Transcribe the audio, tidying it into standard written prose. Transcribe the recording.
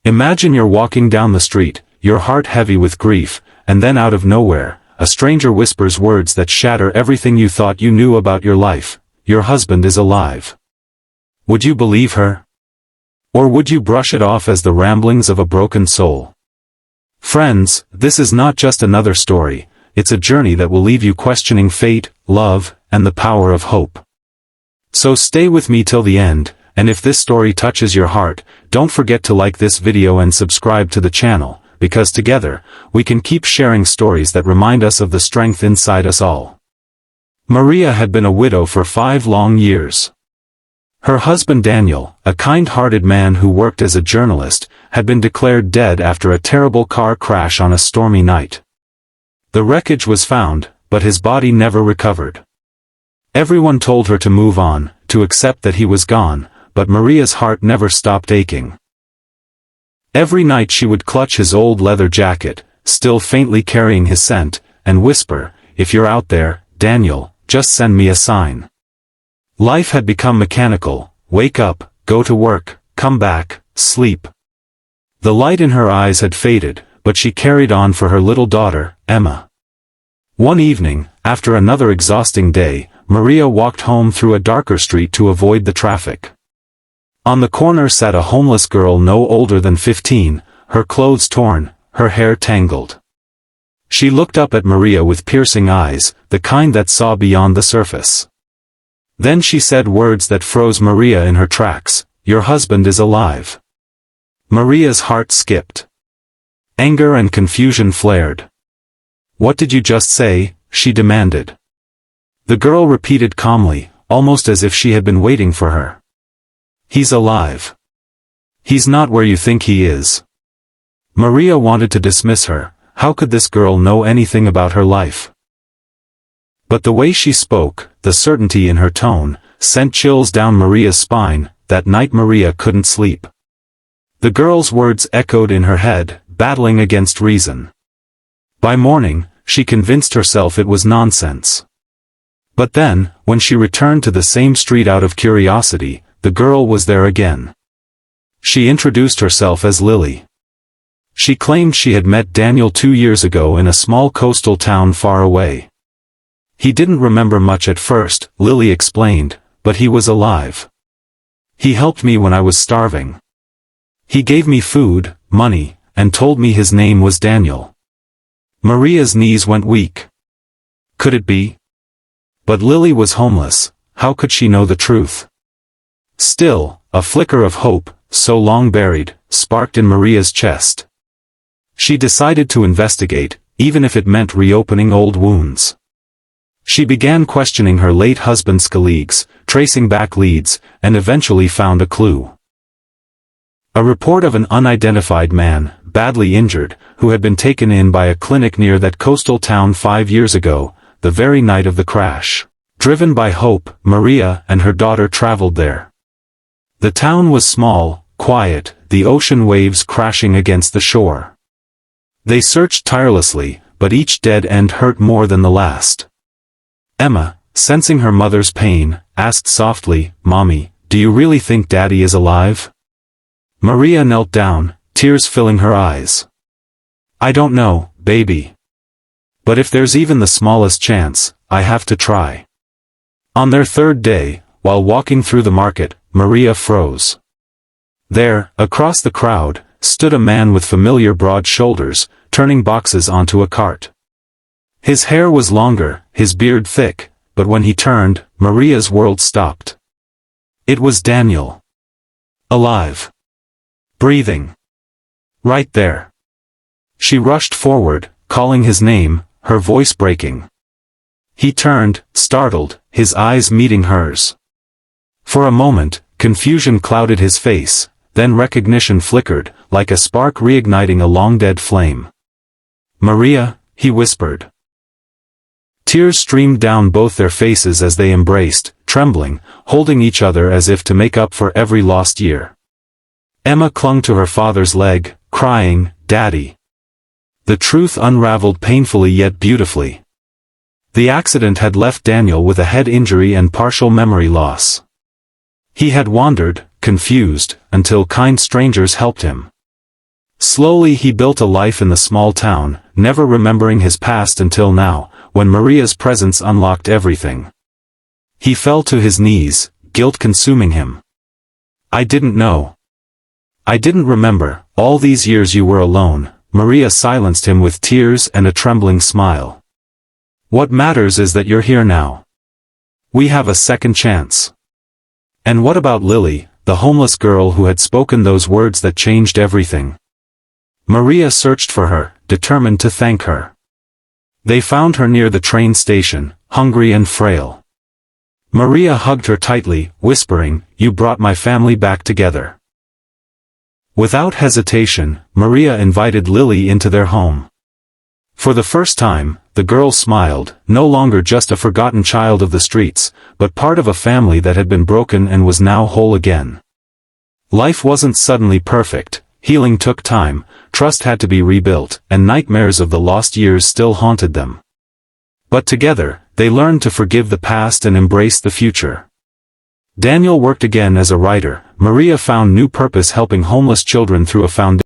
Imagine you're walking down the street, your heart heavy with grief, and then out of nowhere, a stranger whispers words that shatter everything you thought you knew about your life. Your husband is alive. Would you believe her? Or would you brush it off as the ramblings of a broken soul? Friends, this is not just another story, it's a journey that will leave you questioning fate, love, and the power of hope. So stay with me till the end, and if this story touches your heart, don't forget to like this video and subscribe to the channel, because together, we can keep sharing stories that remind us of the strength inside us all. Maria had been a widow for 5 long years. Her husband Daniel, a kind-hearted man who worked as a journalist, had been declared dead after a terrible car crash on a stormy night. The wreckage was found, but his body never recovered. Everyone told her to move on, to accept that he was gone, but Maria's heart never stopped aching. Every night she would clutch his old leather jacket, still faintly carrying his scent, and whisper, "If you're out there, Daniel, just send me a sign." Life had become mechanical: wake up, go to work, come back, sleep. The light in her eyes had faded, but she carried on for her little daughter, Emma. One evening, after another exhausting day, Maria walked home through a darker street to avoid the traffic. On the corner sat a homeless girl no older than 15, her clothes torn, her hair tangled. She looked up at Maria with piercing eyes, the kind that saw beyond the surface. Then she said words that froze Maria in her tracks, "Your husband is alive." Maria's heart skipped. Anger and confusion flared. "What did you just say?" she demanded. The girl repeated calmly, almost as if she had been waiting for her. "He's alive. He's not where you think he is." Maria wanted to dismiss her. How could this girl know anything about her life? But the way she spoke, the certainty in her tone, sent chills down Maria's spine. That night Maria couldn't sleep. The girl's words echoed in her head, battling against reason. By morning, she convinced herself it was nonsense. But then, when she returned to the same street out of curiosity, the girl was there again. She introduced herself as Lily. She claimed she had met Daniel 2 years ago in a small coastal town far away. He didn't remember much at first, Lily explained, but he was alive. He helped me when I was starving. He gave me food, money, and told me his name was Daniel. Maria's knees went weak. Could it be? But Lily was homeless. How could she know the truth? Still, a flicker of hope, so long buried, sparked in Maria's chest. She decided to investigate, even if it meant reopening old wounds. She began questioning her late husband's colleagues, tracing back leads, and eventually found a clue. A report of an unidentified man, badly injured, who had been taken in by a clinic near that coastal town 5 years ago, the very night of the crash. Driven by hope, Maria and her daughter traveled there. The town was small, quiet, the ocean waves crashing against the shore. They searched tirelessly, but each dead end hurt more than the last. Emma, sensing her mother's pain, asked softly, "Mommy, do you really think Daddy is alive?" Maria knelt down, tears filling her eyes. "I don't know, baby. But if there's even the smallest chance, I have to try." On their third day, while walking through the market, Maria froze. There, across the crowd, stood a man with familiar broad shoulders, turning boxes onto a cart. His hair was longer, his beard thick, but when he turned, Maria's world stopped. It was Daniel. Alive. Breathing. Right there. She rushed forward, calling his name, her voice breaking. He turned, startled, his eyes meeting hers. For a moment, confusion clouded his face, then recognition flickered, like a spark reigniting a long-dead flame. "Maria," he whispered. Tears streamed down both their faces as they embraced, trembling, holding each other as if to make up for every lost year. Emma clung to her father's leg, crying, "Daddy." The truth unraveled painfully yet beautifully. The accident had left Daniel with a head injury and partial memory loss. He had wandered, confused, until kind strangers helped him. Slowly he built a life in the small town, never remembering his past until now, when Maria's presence unlocked everything. He fell to his knees, guilt consuming him. I didn't know. I didn't remember, all these years you were alone. Maria silenced him with tears and a trembling smile. What matters is that you're here now. We have a second chance. And what about Lily, the homeless girl who had spoken those words that changed everything? Maria searched for her, determined to thank her. They found her near the train station, hungry and frail. Maria hugged her tightly, whispering, "You brought my family back together." Without hesitation, Maria invited Lily into their home. For the first time, the girl smiled, no longer just a forgotten child of the streets, but part of a family that had been broken and was now whole again. Life wasn't suddenly perfect, healing took time, trust had to be rebuilt, and nightmares of the lost years still haunted them. But together, they learned to forgive the past and embrace the future. Daniel worked again as a writer. Maria found new purpose helping homeless children through a foundation.